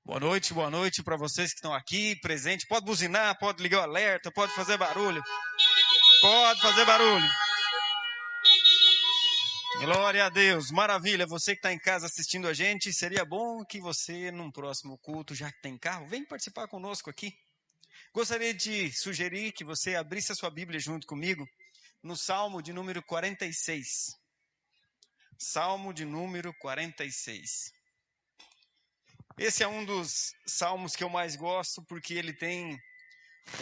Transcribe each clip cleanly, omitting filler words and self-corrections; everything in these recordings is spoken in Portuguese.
Boa noite para vocês que estão aqui presentes. Pode buzinar, pode ligar o alerta, pode fazer barulho. Pode fazer barulho. Glória a Deus, maravilha. Você que está em casa assistindo a gente, seria bom que você, num próximo culto, já que tem carro, venha participar conosco aqui. Gostaria de sugerir que você abrisse a sua Bíblia junto comigo no Salmo de número 46. Salmo de número 46. Esse é um dos salmos que eu mais gosto porque ele tem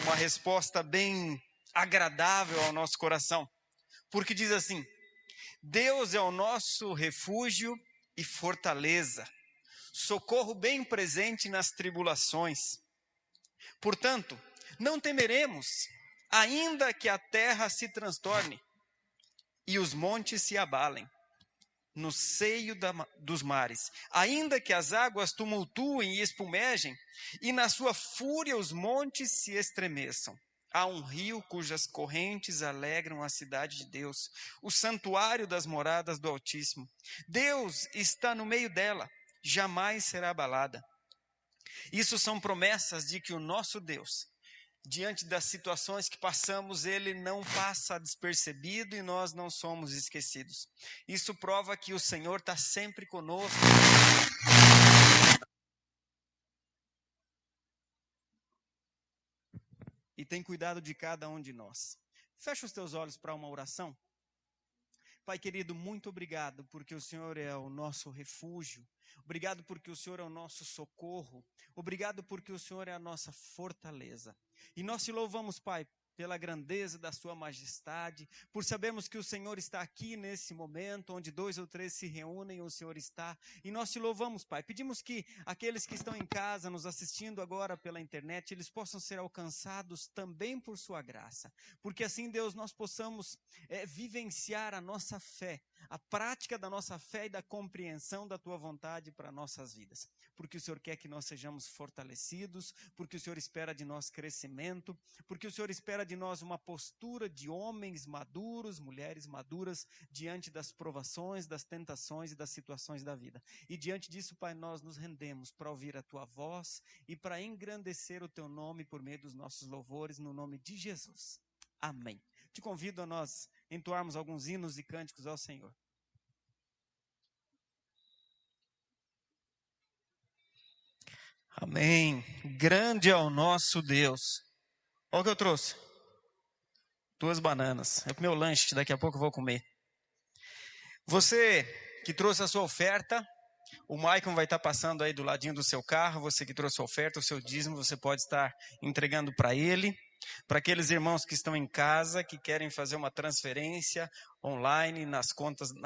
uma resposta bem agradável ao nosso coração. Porque diz assim: Deus é o nosso refúgio e fortaleza, socorro bem presente nas tribulações. Portanto, não temeremos, ainda que a terra se transtorne e os montes se abalem no seio dos mares, ainda que as águas tumultuem e espumejem, e na sua fúria os montes se estremeçam. Há um rio cujas correntes alegram a cidade de Deus, o santuário das moradas do Altíssimo. Deus está no meio dela, jamais será abalada. Isso são promessas de que o nosso Deus, diante das situações que passamos, ele não passa despercebido e nós não somos esquecidos. Isso prova que o Senhor está sempre conosco. E tem cuidado de cada um de nós. Fecha os teus olhos para uma oração. Pai querido, muito obrigado porque o Senhor é o nosso refúgio. Obrigado porque o Senhor é o nosso socorro. Obrigado porque o Senhor é a nossa fortaleza. E nós te louvamos, Pai, pela grandeza da sua majestade, por sabermos que o Senhor está aqui nesse momento, onde 2 ou 3 se reúnem, o Senhor está. E nós te louvamos, Pai. Pedimos que aqueles que estão em casa, nos assistindo agora pela internet, eles possam ser alcançados também por sua graça. Porque assim, Deus, nós possamos vivenciar a nossa fé, a prática da nossa fé e da compreensão da tua vontade para nossas vidas. Porque o Senhor quer que nós sejamos fortalecidos, porque o Senhor espera de nós crescimento, porque o Senhor espera de nós uma postura de homens maduros, mulheres maduras, diante das provações, das tentações e das situações da vida. E diante disso, Pai, nós nos rendemos para ouvir a tua voz e para engrandecer o teu nome por meio dos nossos louvores, no nome de Jesus. Amém. Te convido a nós entoarmos alguns hinos e cânticos ao Senhor. Amém. Grande é o nosso Deus. Olha o que eu trouxe. 2 bananas. É o meu lanche, daqui a pouco eu vou comer. Você que trouxe a sua oferta, o Maicon vai estar passando aí do ladinho do seu carro. Você que trouxe a oferta, o seu dízimo, você pode estar entregando para ele. Para aqueles irmãos que estão em casa, que querem fazer uma transferência online na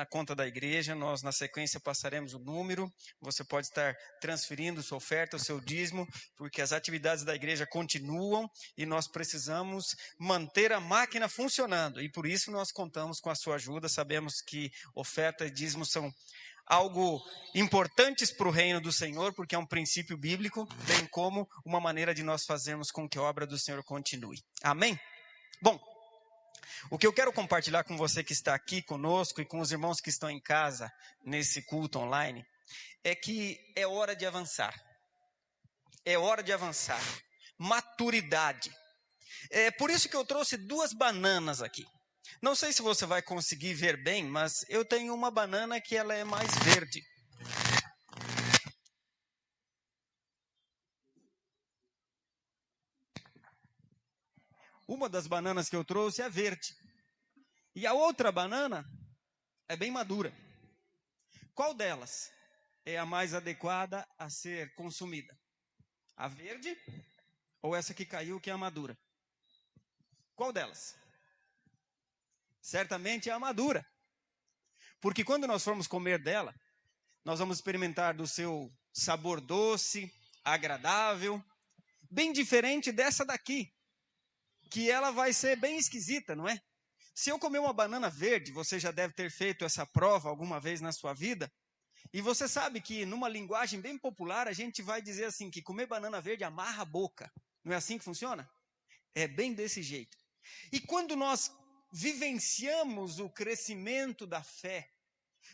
conta da igreja, nós na sequência passaremos o número. Você pode estar transferindo sua oferta, o seu dízimo, porque as atividades da igreja continuam e nós precisamos manter a máquina funcionando. E por isso nós contamos com a sua ajuda. Sabemos que oferta e dízimo são algo importantes para o reino do Senhor, porque é um princípio bíblico, bem como uma maneira de nós fazermos com que a obra do Senhor continue. Amém? Bom, o que eu quero compartilhar com você que está aqui conosco e com os irmãos que estão em casa nesse culto online, é que é hora de avançar. É hora de avançar. Maturidade. É por isso que eu trouxe 2 bananas aqui. Não sei se você vai conseguir ver bem, mas eu tenho uma banana que ela é mais verde. Uma das bananas que eu trouxe é verde. E a outra banana é bem madura. Qual delas é a mais adequada a ser consumida? A verde ou essa que caiu, que é a madura? Qual delas? Certamente é a madura. Porque quando nós formos comer dela, nós vamos experimentar do seu sabor doce, agradável, bem diferente dessa daqui, que ela vai ser bem esquisita, não é? Se eu comer uma banana verde, você já deve ter feito essa prova alguma vez na sua vida, e você sabe que numa linguagem bem popular, a gente vai dizer assim, que comer banana verde amarra a boca. Não é assim que funciona? É bem desse jeito. E quando nós vivenciamos o crescimento da fé,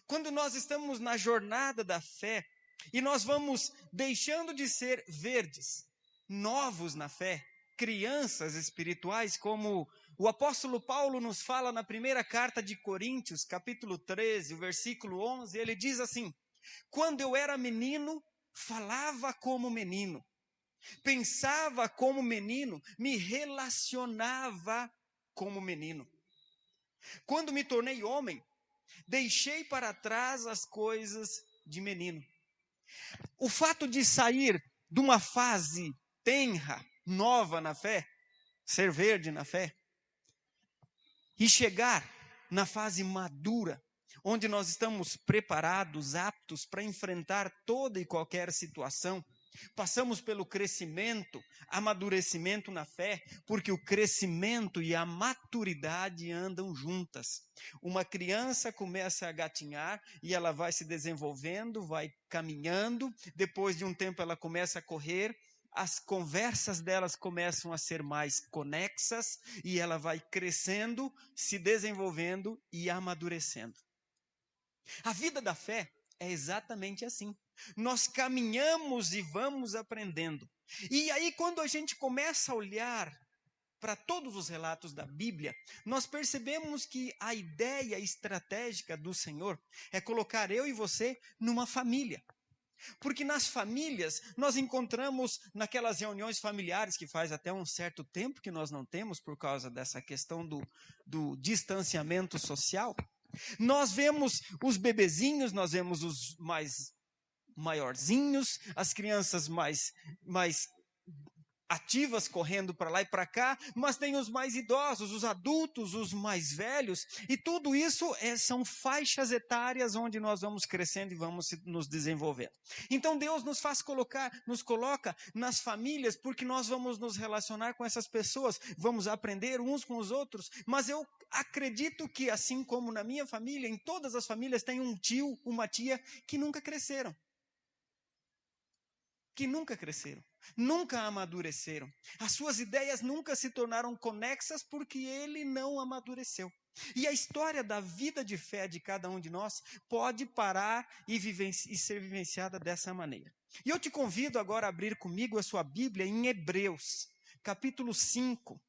quando nós estamos na jornada da fé, E nós vamos deixando de ser verdes, novos na fé, crianças espirituais, como o apóstolo Paulo nos fala na primeira carta de Coríntios, capítulo 13, o versículo 11, ele diz assim: quando eu era menino, falava como menino, pensava como menino, me relacionava como menino. Quando me tornei homem, deixei para trás as coisas de menino. O fato de sair de uma fase tenra, nova na fé, ser verde na fé, e chegar na fase madura, onde nós estamos preparados, aptos para enfrentar toda e qualquer situação, passamos pelo crescimento, amadurecimento na fé, porque o crescimento e a maturidade andam juntas. Uma criança começa a gatinhar e ela vai se desenvolvendo, vai caminhando, depois de um tempo ela começa a correr, as conversas delas começam a ser mais conexas e ela vai crescendo, se desenvolvendo e amadurecendo. A vida da fé é exatamente assim. Nós caminhamos e vamos aprendendo. E aí, quando a gente começa a olhar para todos os relatos da Bíblia, nós percebemos que a ideia estratégica do Senhor é colocar eu e você numa família. Porque nas famílias, nós encontramos naquelas reuniões familiares que faz até um certo tempo que nós não temos por causa dessa questão do distanciamento social. Nós vemos os bebezinhos, nós vemos os mais maiorzinhos, as crianças mais ativas correndo para lá e para cá, mas tem os mais idosos, os adultos, os mais velhos, e tudo isso são faixas etárias onde nós vamos crescendo e vamos nos desenvolvendo. Então Deus nos coloca nas famílias, porque nós vamos nos relacionar com essas pessoas, vamos aprender uns com os outros, mas eu acredito que assim como na minha família, em todas as famílias tem um tio, uma tia que nunca cresceram. Nunca amadureceram. As suas ideias nunca se tornaram conexas porque ele não amadureceu. E a história da vida de fé de cada um de nós pode parar e ser vivenciada dessa maneira. E eu te convido agora a abrir comigo a sua Bíblia em Hebreus, capítulo 5.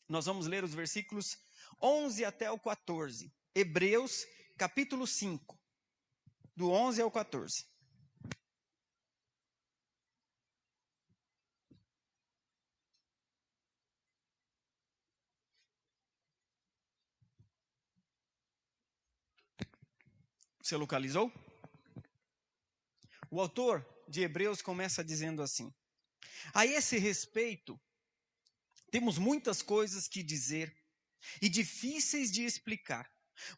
Nós vamos ler os versículos 11 até o 14. Hebreus, capítulo 5, do 11 ao 14. Você localizou? O autor de Hebreus começa dizendo assim: a esse respeito, temos muitas coisas que dizer e difíceis de explicar,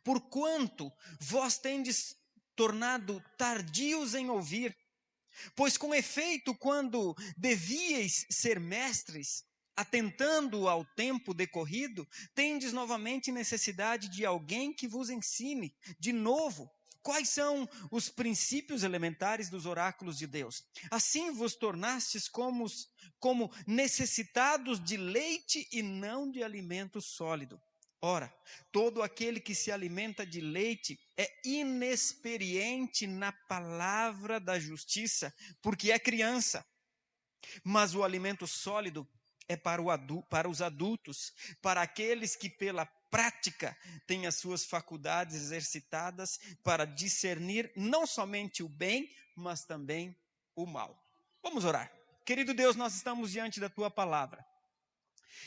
porquanto vós tendes tornado tardios em ouvir, pois com efeito, quando devíeis ser mestres, atentando ao tempo decorrido, tendes novamente necessidade de alguém que vos ensine de novo quais são os princípios elementares dos oráculos de Deus. Assim vos tornastes como necessitados de leite e não de alimento sólido. Ora, todo aquele que se alimenta de leite é inexperiente na palavra da justiça, porque é criança. Mas o alimento sólido é para os adultos, para aqueles que pela prática têm as suas faculdades exercitadas para discernir não somente o bem, mas também o mal. Vamos orar. Querido Deus, nós estamos diante da Tua palavra.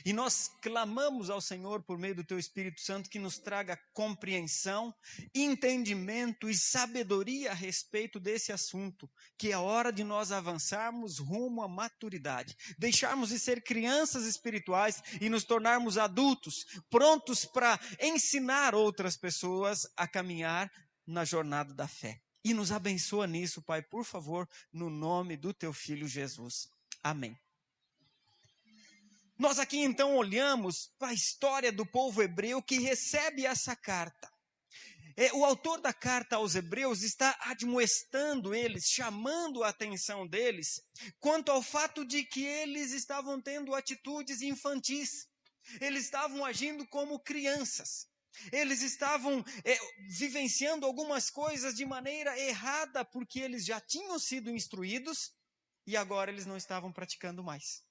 E nós clamamos ao Senhor por meio do Teu Espírito Santo que nos traga compreensão, entendimento e sabedoria a respeito desse assunto, que é a hora de nós avançarmos rumo à maturidade, deixarmos de ser crianças espirituais e nos tornarmos adultos, prontos para ensinar outras pessoas a caminhar na jornada da fé. E nos abençoa nisso, Pai, por favor, no nome do Teu Filho Jesus. Amém. Nós aqui então olhamos para a história do povo hebreu que recebe essa carta. O autor da carta aos Hebreus está admoestando eles, chamando a atenção deles, quanto ao fato de que eles estavam tendo atitudes infantis. Eles estavam agindo como crianças. Eles estavam vivenciando algumas coisas de maneira errada, porque eles já tinham sido instruídos e agora eles não estavam praticando mais.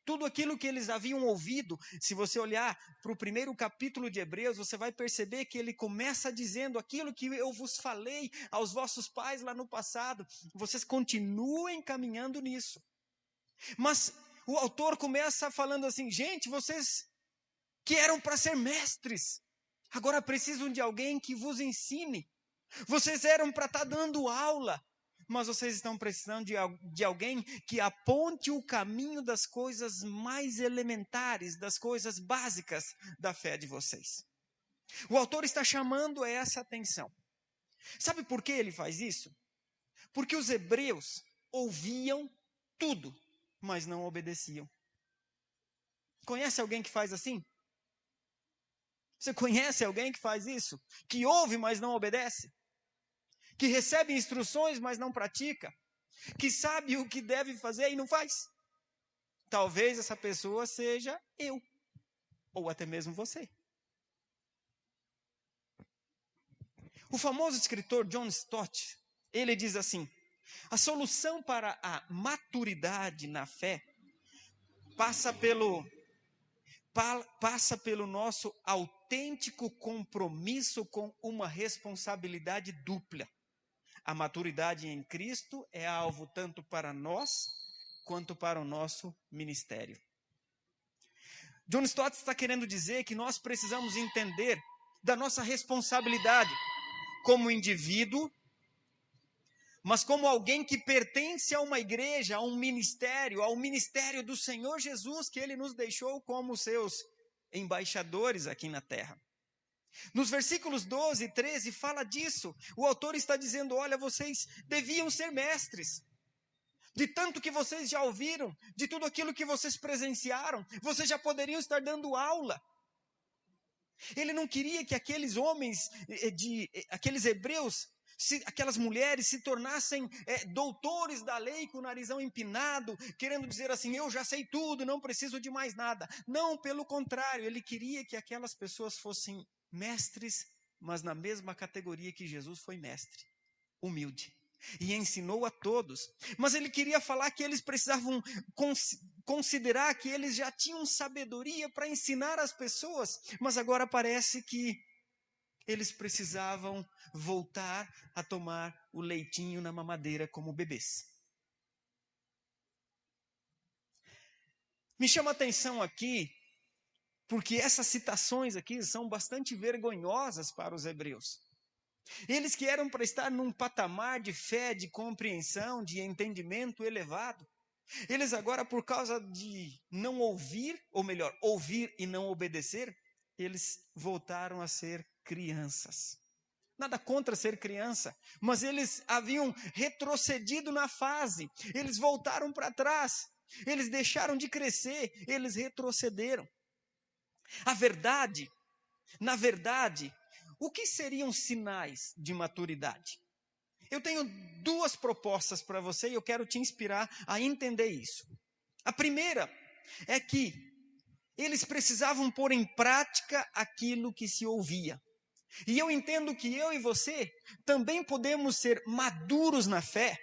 Tudo aquilo que eles haviam ouvido, se você olhar para o primeiro capítulo de Hebreus, você vai perceber que ele começa dizendo aquilo que eu vos falei aos vossos pais lá no passado, vocês continuem caminhando nisso. Mas o autor começa falando assim, gente, vocês que eram para ser mestres, agora precisam de alguém que vos ensine. Vocês eram para estar dando aula, mas vocês estão precisando de alguém que aponte o caminho das coisas mais elementares, das coisas básicas da fé de vocês. O autor está chamando essa atenção. Sabe por que ele faz isso? Porque os hebreus ouviam tudo, mas não obedeciam. Conhece alguém que faz assim? Você conhece alguém que faz isso? Que ouve, mas não obedece? Que recebe instruções, mas não pratica? Que sabe o que deve fazer e não faz? Talvez essa pessoa seja eu, ou até mesmo você. O famoso escritor John Stott, ele diz assim, a solução para a maturidade na fé passa pelo nosso autêntico compromisso com uma responsabilidade dupla. A maturidade em Cristo é alvo tanto para nós, quanto para o nosso ministério. John Stott está querendo dizer que nós precisamos entender da nossa responsabilidade como indivíduo, mas como alguém que pertence a uma igreja, a um ministério, ao ministério do Senhor Jesus, que Ele nos deixou como seus embaixadores aqui na terra. Nos versículos 12 e 13 fala disso. O autor está dizendo, olha, vocês deviam ser mestres. De tanto que vocês já ouviram, de tudo aquilo que vocês presenciaram, vocês já poderiam estar dando aula. Ele não queria que aqueles homens, aqueles hebreus, aquelas mulheres se tornassem doutores da lei com o narizão empinado, querendo dizer assim, eu já sei tudo, não preciso de mais nada. Não, pelo contrário, ele queria que aquelas pessoas fossem mestres, mas na mesma categoria que Jesus foi mestre, humilde. E ensinou a todos. Mas ele queria falar que eles precisavam considerar que eles já tinham sabedoria para ensinar as pessoas. Mas agora parece que eles precisavam voltar a tomar o leitinho na mamadeira como bebês. Me chama a atenção aqui, porque essas citações aqui são bastante vergonhosas para os hebreus. Eles que eram para estar num patamar de fé, de compreensão, de entendimento elevado, eles agora, por causa de não ouvir, ou melhor, ouvir e não obedecer, eles voltaram a ser crianças. Nada contra ser criança, mas eles haviam retrocedido na fase, eles voltaram para trás, eles deixaram de crescer, eles retrocederam. Na verdade, o que seriam sinais de maturidade? Eu tenho duas propostas para você e eu quero te inspirar a entender isso. A primeira é que eles precisavam pôr em prática aquilo que se ouvia. E eu entendo que eu e você também podemos ser maduros na fé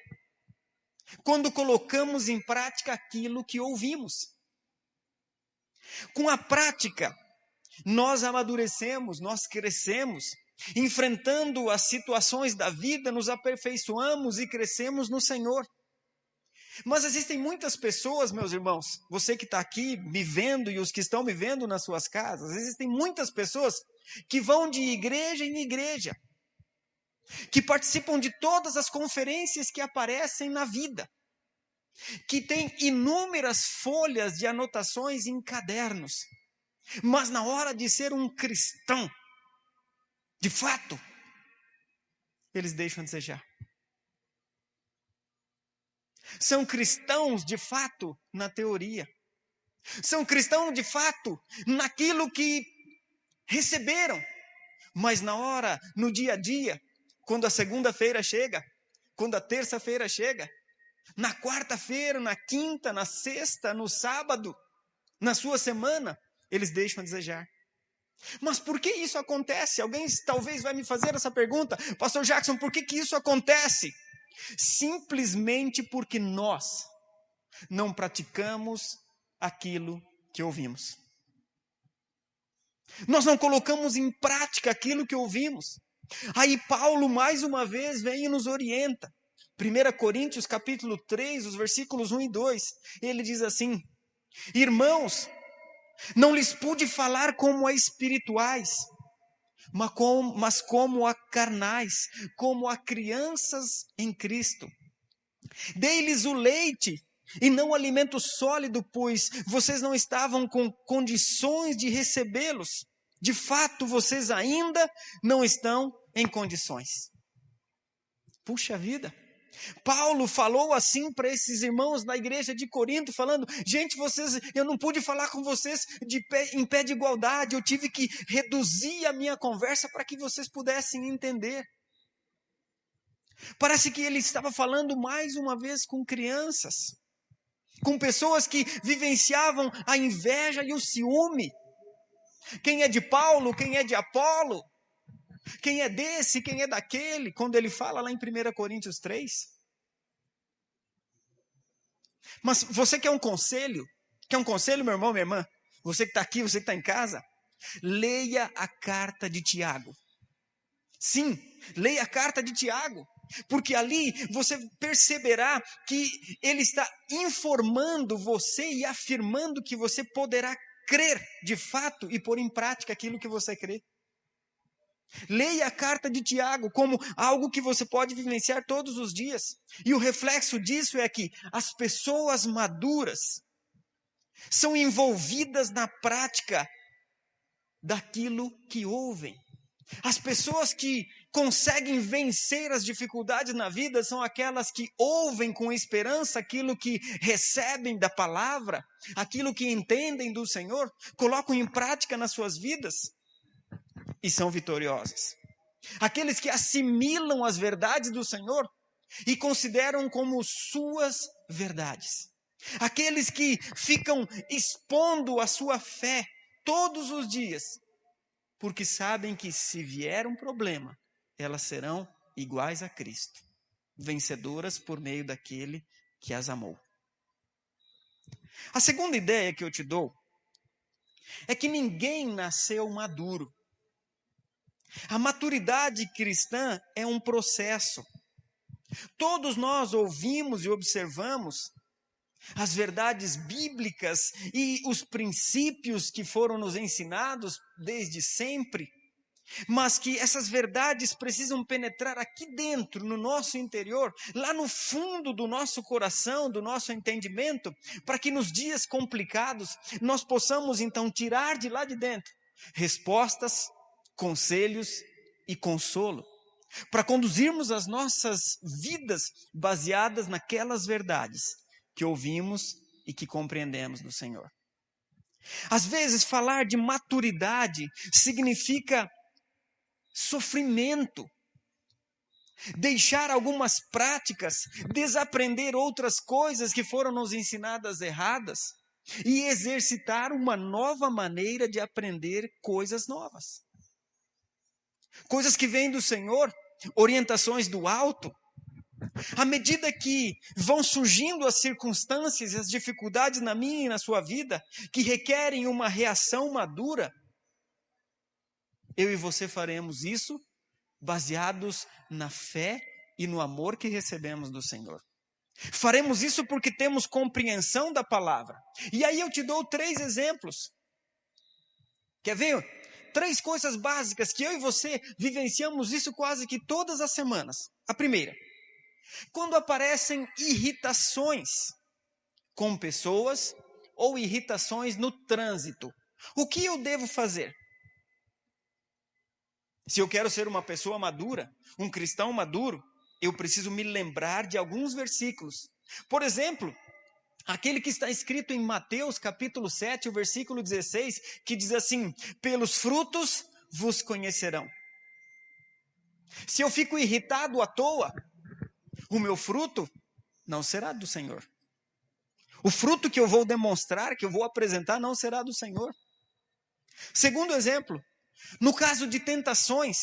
quando colocamos em prática aquilo que ouvimos. Com a prática, nós amadurecemos, nós crescemos, enfrentando as situações da vida, nos aperfeiçoamos e crescemos no Senhor. Mas existem muitas pessoas, meus irmãos, você que está aqui me vendo e os que estão me vendo nas suas casas, existem muitas pessoas que vão de igreja em igreja, que participam de todas as conferências que aparecem na vida, que têm inúmeras folhas de anotações em cadernos, mas na hora de ser um cristão, de fato, eles deixam a desejar. São cristãos, de fato, na teoria. São cristãos, de fato, naquilo que receberam. Mas na hora, no dia a dia, quando a segunda-feira chega, quando a terça-feira chega, na quarta-feira, na quinta, na sexta, no sábado, na sua semana, eles deixam a desejar. Mas por que isso acontece? Alguém talvez vai me fazer essa pergunta. Pastor Jackson, por que isso acontece? Simplesmente porque nós não praticamos aquilo que ouvimos. Nós não colocamos em prática aquilo que ouvimos. Aí Paulo, mais uma vez, vem e nos orienta. 1 Coríntios, capítulo 3, os versículos 1 e 2. Ele diz assim: irmãos, não lhes pude falar como a espirituais, mas como a carnais, como a crianças em Cristo. Dei-lhes o leite e não o alimento sólido, pois vocês não estavam com condições de recebê-los. De fato, vocês ainda não estão em condições. Puxa vida! Paulo falou assim para esses irmãos na igreja de Corinto, falando: gente, eu não pude falar com vocês em pé de igualdade, eu tive que reduzir a minha conversa para que vocês pudessem entender. Parece que ele estava falando mais uma vez com crianças, com pessoas que vivenciavam a inveja e o ciúme. Quem é de Paulo, quem é de Apolo? Quem é desse, quem é daquele? Quando ele fala lá em 1 Coríntios 3. Mas você quer um conselho? Quer um conselho, meu irmão, minha irmã? Você que está aqui, você que está em casa? Leia a carta de Tiago. Sim, leia a carta de Tiago. Porque ali você perceberá que ele está informando você e afirmando que você poderá crer de fato e pôr em prática aquilo que você crê. Leia a carta de Tiago como algo que você pode vivenciar todos os dias. E o reflexo disso é que as pessoas maduras são envolvidas na prática daquilo que ouvem. As pessoas que conseguem vencer as dificuldades na vida são aquelas que ouvem com esperança aquilo que recebem da palavra, aquilo que entendem do Senhor, colocam em prática nas suas vidas e são vitoriosas. Aqueles que assimilam as verdades do Senhor e consideram como suas verdades. Aqueles que ficam expondo a sua fé todos os dias, porque sabem que se vier um problema, elas serão iguais a Cristo, vencedoras por meio daquele que as amou. A segunda ideia que eu te dou é que ninguém nasceu maduro. A maturidade cristã é um processo. Todos nós ouvimos e observamos as verdades bíblicas e os princípios que foram nos ensinados desde sempre, mas que essas verdades precisam penetrar aqui dentro, no nosso interior, lá no fundo do nosso coração, do nosso entendimento, para que nos dias complicados nós possamos então tirar de lá de dentro respostas, conselhos e consolo, para conduzirmos as nossas vidas baseadas naquelas verdades que ouvimos e que compreendemos do Senhor. Às vezes, falar de maturidade significa sofrimento, deixar algumas práticas, desaprender outras coisas que foram nos ensinadas erradas e exercitar uma nova maneira de aprender coisas novas. Coisas que vêm do Senhor, orientações do alto. À medida que vão surgindo as circunstâncias e as dificuldades na minha e na sua vida, que requerem uma reação madura, eu e você faremos isso baseados na fé e no amor que recebemos do Senhor. Faremos isso porque temos compreensão da palavra. E aí eu te dou 3 exemplos. Quer ver? 3 coisas básicas que eu e você vivenciamos isso quase que todas as semanas. A primeira: quando aparecem irritações com pessoas ou irritações no trânsito, o que eu devo fazer? Se eu quero ser uma pessoa madura, um cristão maduro, eu preciso me lembrar de alguns versículos. Por exemplo, aquele que está escrito em Mateus capítulo 7, o versículo 16, que diz assim: pelos frutos vos conhecerão. Se eu fico irritado à toa, o meu fruto não será do Senhor. O fruto que eu vou demonstrar, que eu vou apresentar, não será do Senhor. Segundo exemplo, No caso de tentações,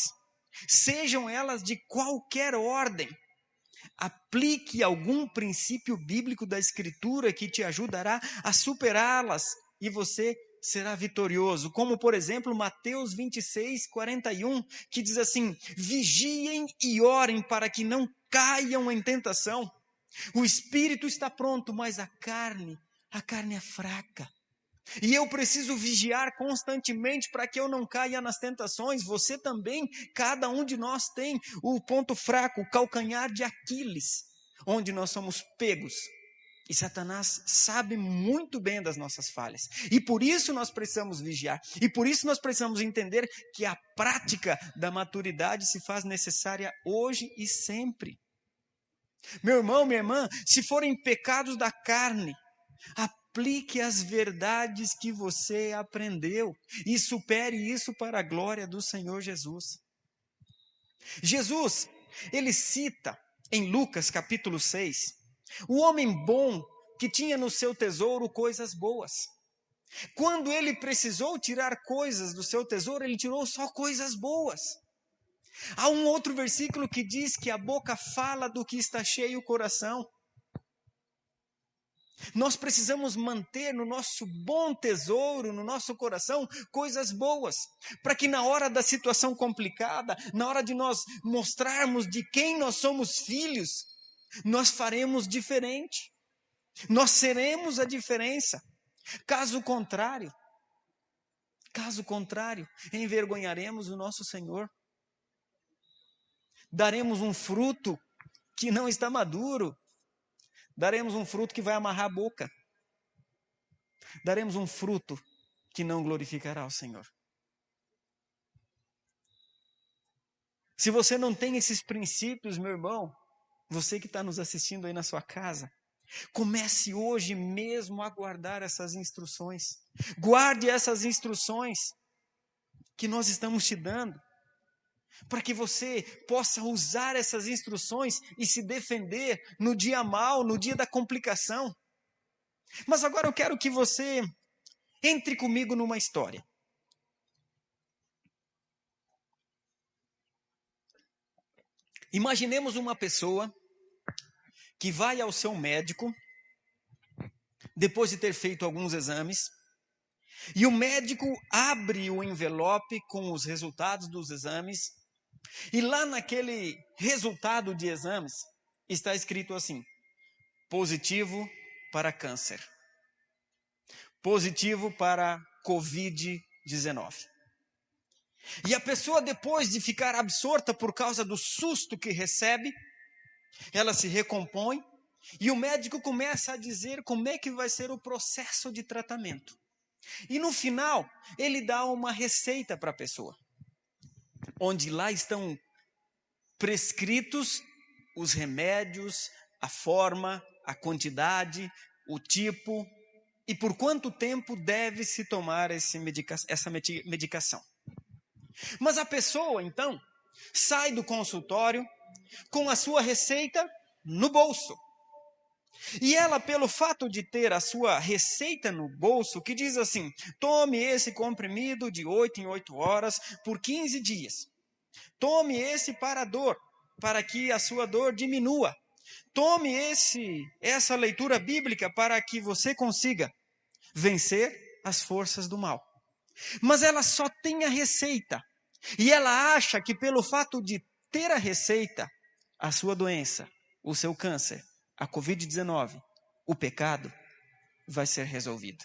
sejam elas de qualquer ordem, aplique algum princípio bíblico da Escritura que te ajudará a superá-las e você será vitorioso. Como, por exemplo, Mateus 26, 41, que diz assim: vigiem e orem para que não caiam em tentação. O espírito está pronto, mas a carne é fraca. E eu preciso vigiar constantemente para que eu não caia nas tentações. Você também, cada um de nós tem o ponto fraco, o calcanhar de Aquiles, onde nós somos pegos. E Satanás sabe muito bem das nossas falhas. E por isso nós precisamos vigiar. E por isso nós precisamos entender que a prática da maturidade se faz necessária hoje e sempre. Meu irmão, minha irmã, se forem pecados da carne, aplique as verdades que você aprendeu e supere isso para a glória do Senhor Jesus. Jesus, ele cita em Lucas capítulo 6, o homem bom que tinha no seu tesouro coisas boas. Quando ele precisou tirar coisas do seu tesouro, ele tirou só coisas boas. Há um outro versículo que diz que a boca fala do que está cheio o coração. Nós precisamos manter no nosso bom tesouro, no nosso coração, coisas boas, para que na hora da situação complicada, na hora de nós mostrarmos de quem nós somos filhos, nós faremos diferente, nós seremos a diferença. Caso contrário, envergonharemos o nosso Senhor. Daremos um fruto que não está maduro. Daremos um fruto que vai amarrar a boca. Daremos um fruto que não glorificará o Senhor. Se você não tem esses princípios, meu irmão, você que está nos assistindo aí na sua casa, comece hoje mesmo a guardar essas instruções. Guarde essas instruções que nós estamos te dando, para que você possa usar essas instruções e se defender no dia mau, no dia da complicação. Mas agora eu quero que você entre comigo numa história. Imaginemos uma pessoa que vai ao seu médico, depois de ter feito alguns exames, e o médico abre o envelope com os resultados dos exames, e lá naquele resultado de exames está escrito assim: positivo para câncer, positivo para Covid-19. E a pessoa, depois de ficar absorta por causa do susto que recebe, ela se recompõe e o médico começa a dizer como é que vai ser o processo de tratamento. E no final, ele dá uma receita para a pessoa, onde lá estão prescritos os remédios, a forma, a quantidade, o tipo e por quanto tempo deve-se tomar essa medicação. Mas a pessoa, então, sai do consultório com a sua receita no bolso. E ela, pelo fato de ter a sua receita no bolso, que diz assim: tome esse comprimido de 8 em 8 horas por 15 dias. Tome esse para a dor, para que a sua dor diminua. Tome essa leitura bíblica para que você consiga vencer as forças do mal. Mas ela só tem a receita. E ela acha que pelo fato de ter a receita, a sua doença, o seu câncer, a Covid-19, o pecado, vai ser resolvido.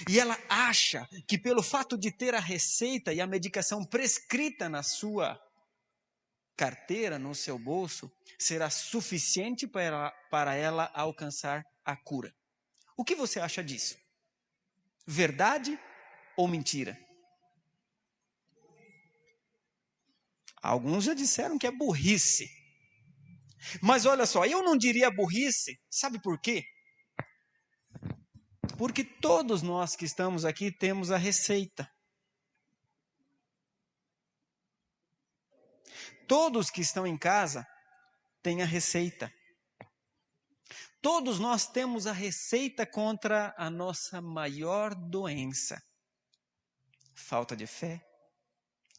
E ela acha que pelo fato de ter a receita e a medicação prescrita na sua carteira, no seu bolso, será suficiente para ela alcançar a cura. O que você acha disso? Verdade ou mentira? Alguns já disseram que é burrice. Mas olha só, eu não diria burrice, sabe por quê? Porque todos nós que estamos aqui temos a receita. Todos que estão em casa têm a receita. Todos nós temos a receita contra a nossa maior doença: falta de fé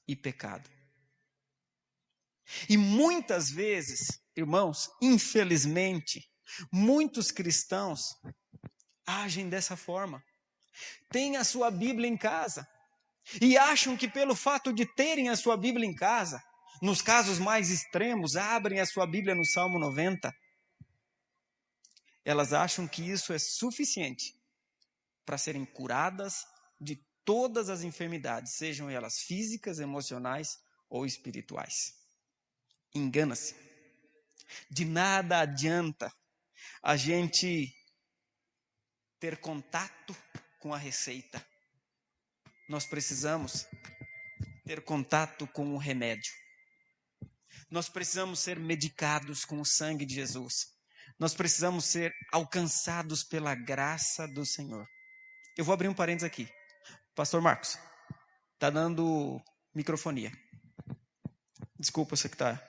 e pecado. E muitas vezes, irmãos, infelizmente, muitos cristãos agem dessa forma. Têm a sua Bíblia em casa e acham que pelo fato de terem a sua Bíblia em casa, nos casos mais extremos, abrem a sua Bíblia no Salmo 90. Elas acham que isso é suficiente para serem curadas de todas as enfermidades, sejam elas físicas, emocionais ou espirituais. Engana-se. De nada adianta a gente ter contato com a receita. Nós precisamos ter contato com o remédio. Nós precisamos ser medicados com o sangue de Jesus. Nós precisamos ser alcançados pela graça do Senhor. Eu vou abrir um parênteses aqui. Pastor Marcos, está dando microfonia. Desculpa você que está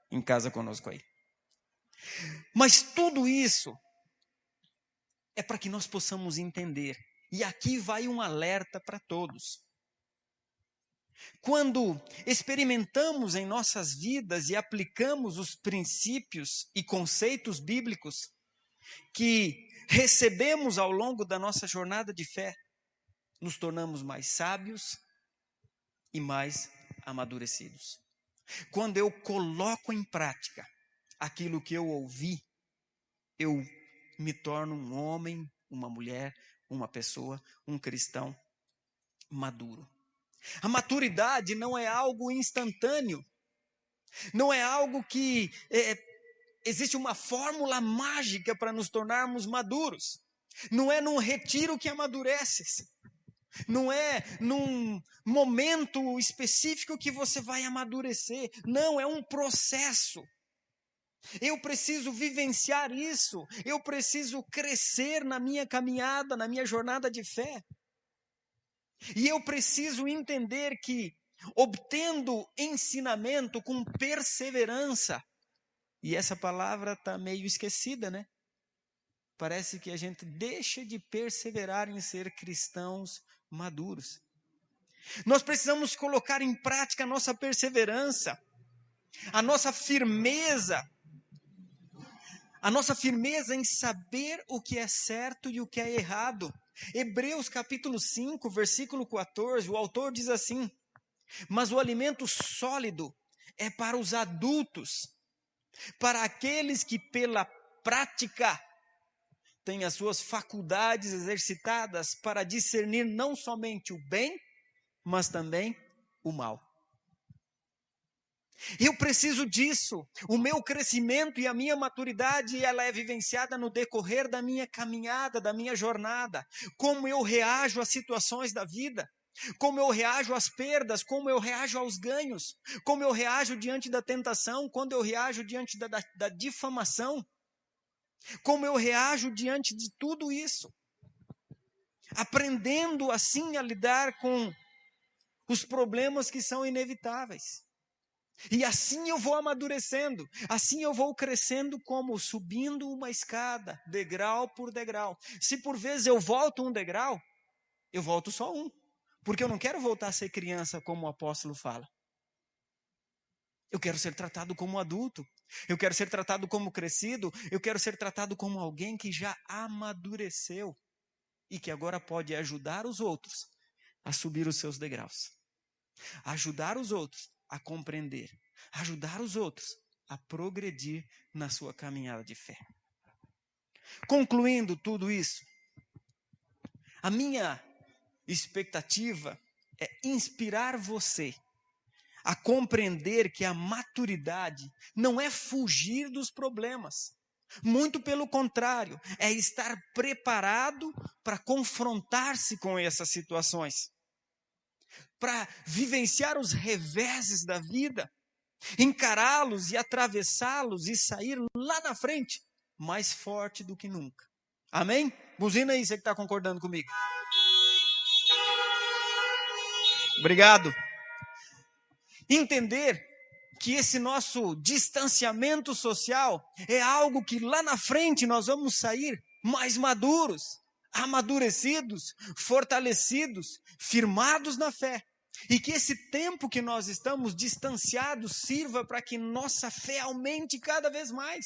em casa conosco aí. Mas tudo isso é para que nós possamos entender. E aqui vai um alerta para todos. Quando experimentamos em nossas vidas e aplicamos os princípios e conceitos bíblicos que recebemos ao longo da nossa jornada de fé, nos tornamos mais sábios e mais amadurecidos. Quando eu coloco em prática aquilo que eu ouvi, eu me torno um homem, uma mulher, uma pessoa, um cristão maduro. A maturidade não é algo instantâneo, não é algo que existe uma fórmula mágica para nos tornarmos maduros. Não é num retiro que amadureces, não é num momento específico que você vai amadurecer, não, é um processo. Eu preciso vivenciar isso, eu preciso crescer na minha caminhada, na minha jornada de fé. E eu preciso entender que, obtendo ensinamento com perseverança, e essa palavra está meio esquecida, né? Parece que a gente deixa de perseverar em ser cristãos maduros. Nós precisamos colocar em prática a nossa perseverança, a nossa firmeza em saber o que é certo e o que é errado. Hebreus capítulo 5, versículo 14, o autor diz assim: mas o alimento sólido é para os adultos, para aqueles que pela prática têm as suas faculdades exercitadas para discernir não somente o bem, mas também o mal. Eu preciso disso. O meu crescimento e a minha maturidade, ela é vivenciada no decorrer da minha caminhada, da minha jornada. Como eu reajo às situações da vida, como eu reajo às perdas, como eu reajo aos ganhos, como eu reajo diante da tentação, quando eu reajo diante da difamação, como eu reajo diante de tudo isso. Aprendendo assim a lidar com os problemas que são inevitáveis. E assim eu vou amadurecendo, assim eu vou crescendo, como subindo uma escada, degrau por degrau. Se por vezes eu volto um degrau, eu volto só um, porque eu não quero voltar a ser criança, como o apóstolo fala. Eu quero ser tratado como adulto, eu quero ser tratado como crescido, eu quero ser tratado como alguém que já amadureceu e que agora pode ajudar os outros a subir os seus degraus, ajudar os outros a compreender, ajudar os outros a progredir na sua caminhada de fé. Concluindo tudo isso, a minha expectativa é inspirar você a compreender que a maturidade não é fugir dos problemas. Muito pelo contrário, é estar preparado para confrontar-se com essas situações, para vivenciar os reveses da vida, encará-los e atravessá-los e sair lá na frente mais forte do que nunca. Amém? Buzina aí, você que está concordando comigo. Obrigado. Entender que esse nosso distanciamento social é algo que lá na frente nós vamos sair mais maduros, amadurecidos, fortalecidos, firmados na fé. E que esse tempo que nós estamos distanciados sirva para que nossa fé aumente cada vez mais.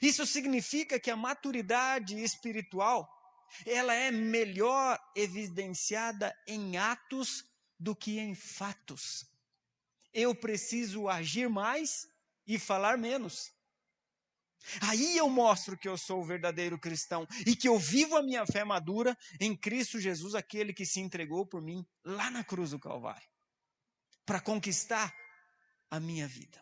Isso significa que a maturidade espiritual, ela é melhor evidenciada em atos do que em fatos. Eu preciso agir mais e falar menos. Aí eu mostro que eu sou o verdadeiro cristão e que eu vivo a minha fé madura em Cristo Jesus, aquele que se entregou por mim lá na cruz do Calvário, para conquistar a minha vida.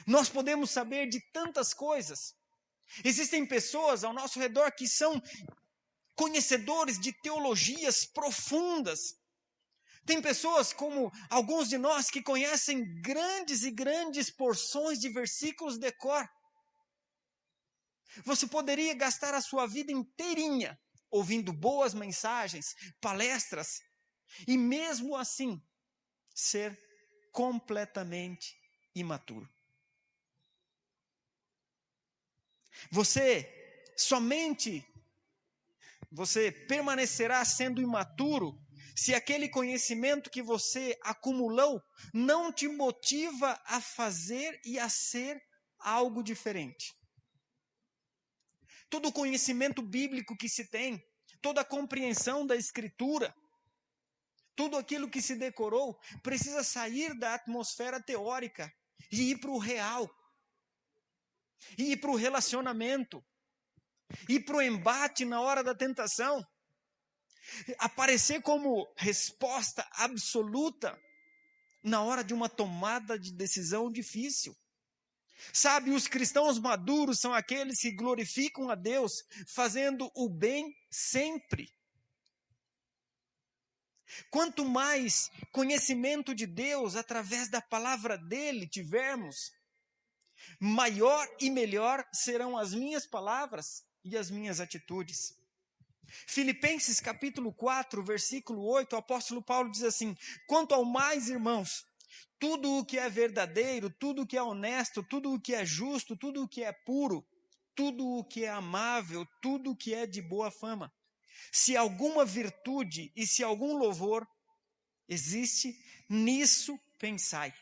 Nós podemos saber de tantas coisas. Existem pessoas ao nosso redor que são conhecedores de teologias profundas. Tem pessoas como alguns de nós que conhecem grandes e grandes porções de versículos de cor. Você poderia gastar a sua vida inteirinha ouvindo boas mensagens, palestras, e mesmo assim ser completamente imaturo. Você permanecerá sendo imaturo se aquele conhecimento que você acumulou não te motiva a fazer e a ser algo diferente. Todo o conhecimento bíblico que se tem, toda a compreensão da Escritura, tudo aquilo que se decorou, precisa sair da atmosfera teórica e ir para o real, e ir para o relacionamento, ir para o embate na hora da tentação, aparecer como resposta absoluta na hora de uma tomada de decisão difícil. Sabe, os cristãos maduros são aqueles que glorificam a Deus, fazendo o bem sempre. Quanto mais conhecimento de Deus através da palavra dele tivermos, maior e melhor serão as minhas palavras e as minhas atitudes. Filipenses capítulo 4, versículo 8, o apóstolo Paulo diz assim: quanto ao mais, irmãos, tudo o que é verdadeiro, tudo o que é honesto, tudo o que é justo, tudo o que é puro, tudo o que é amável, tudo o que é de boa fama, se alguma virtude e se algum louvor existe, nisso pensai.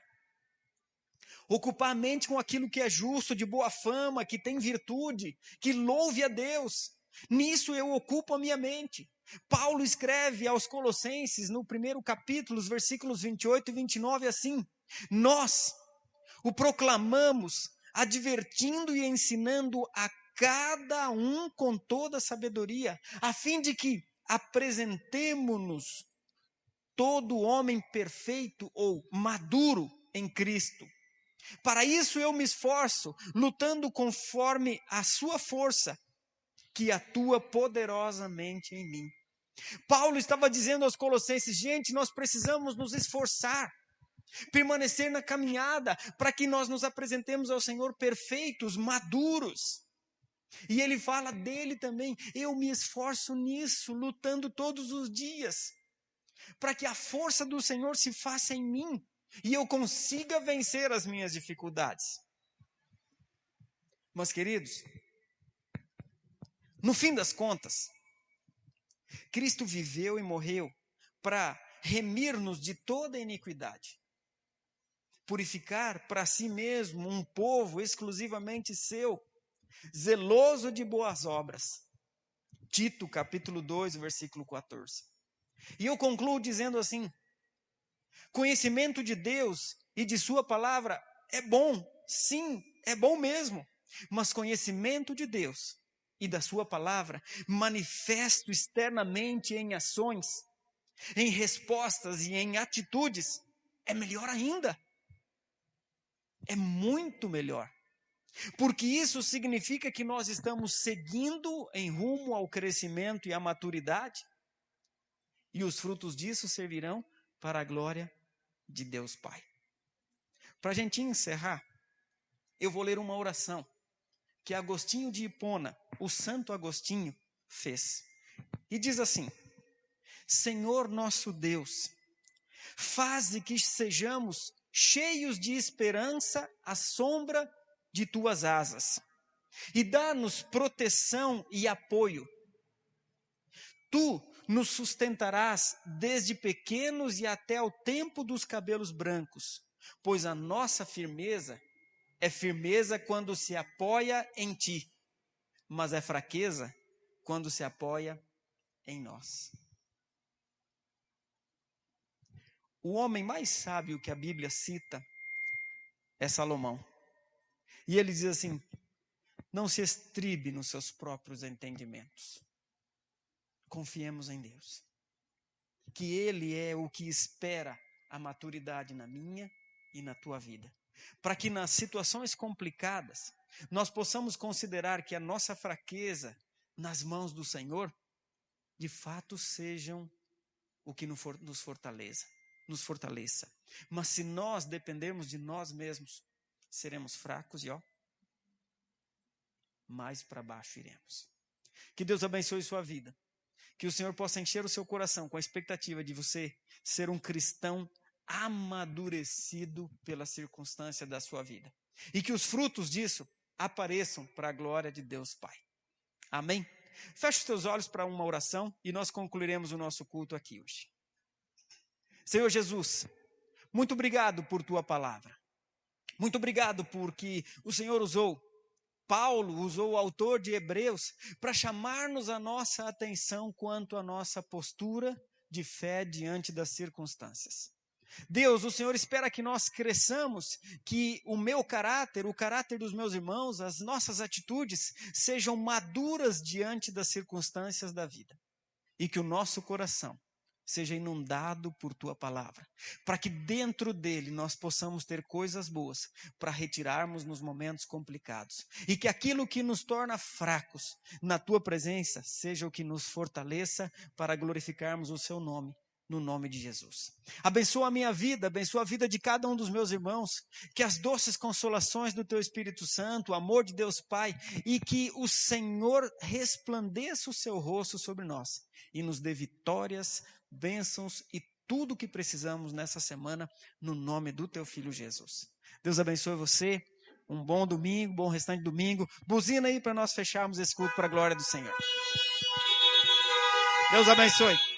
Ocupar a mente com aquilo que é justo, de boa fama, que tem virtude, que louve a Deus. Nisso eu ocupo a minha mente. Paulo escreve aos Colossenses, no primeiro capítulo, os versículos 28 e 29, assim: nós o proclamamos, advertindo e ensinando a cada um com toda sabedoria, a fim de que apresentemo-nos todo homem perfeito ou maduro em Cristo. Para isso eu me esforço, lutando conforme a sua força, que atua poderosamente em mim. Paulo estava dizendo aos Colossenses: gente, nós precisamos nos esforçar, permanecer na caminhada, para que nós nos apresentemos ao Senhor perfeitos, maduros. E ele fala dele também: eu me esforço nisso, lutando todos os dias, para que a força do Senhor se faça em mim, e eu consiga vencer as minhas dificuldades. Mas, queridos, no fim das contas, Cristo viveu e morreu para remir-nos de toda iniquidade, purificar para si mesmo um povo exclusivamente seu, zeloso de boas obras. Tito, capítulo 2, versículo 14. E eu concluo dizendo assim: conhecimento de Deus e de sua palavra é bom, sim, é bom mesmo, mas conhecimento de Deus e da sua palavra, manifesto externamente em ações, em respostas e em atitudes, é melhor ainda. É muito melhor. Porque isso significa que nós estamos seguindo em rumo ao crescimento e à maturidade, e os frutos disso servirão para a glória de Deus Pai. Para a gente encerrar, eu vou ler uma oração que Agostinho de Hipona, o Santo Agostinho, fez. E diz assim: Senhor nosso Deus, faze que sejamos cheios de esperança à sombra de tuas asas, e dá-nos proteção e apoio. Tu nos sustentarás desde pequenos e até ao tempo dos cabelos brancos, pois a nossa firmeza é firmeza quando se apoia em ti, mas é fraqueza quando se apoia em nós. O homem mais sábio que a Bíblia cita é Salomão. E ele diz assim: não se estribe nos seus próprios entendimentos. Confiemos em Deus. Que Ele é o que espera a maturidade na minha e na tua vida. Para que nas situações complicadas, nós possamos considerar que a nossa fraqueza nas mãos do Senhor, de fato sejam o que nos fortaleça. Mas se nós dependermos de nós mesmos, seremos fracos e mais para baixo iremos. Que Deus abençoe sua vida. Que o Senhor possa encher o seu coração com a expectativa de você ser um cristão amadurecido pela circunstância da sua vida. E que os frutos disso apareçam para a glória de Deus Pai. Amém? Feche os teus olhos para uma oração e nós concluiremos o nosso culto aqui hoje. Senhor Jesus, muito obrigado por tua palavra. Muito obrigado porque o Senhor Paulo usou o autor de Hebreus para chamar-nos a nossa atenção quanto à nossa postura de fé diante das circunstâncias. Deus, o Senhor espera que nós cresçamos, que o meu caráter, o caráter dos meus irmãos, as nossas atitudes sejam maduras diante das circunstâncias da vida. E que o nosso coração seja inundado por tua palavra, para que dentro dele nós possamos ter coisas boas para retirarmos nos momentos complicados, e que aquilo que nos torna fracos na tua presença seja o que nos fortaleça para glorificarmos o seu nome, no nome de Jesus. Abençoa a minha vida, abençoa a vida de cada um dos meus irmãos, que as doces consolações do teu Espírito Santo, o amor de Deus Pai, e que o Senhor resplandeça o seu rosto sobre nós e nos dê vitórias, bênçãos e tudo o que precisamos nessa semana, no nome do teu Filho Jesus. Deus abençoe você, um bom domingo, bom restante de domingo. Buzina aí para nós fecharmos esse culto para a glória do Senhor. Deus abençoe.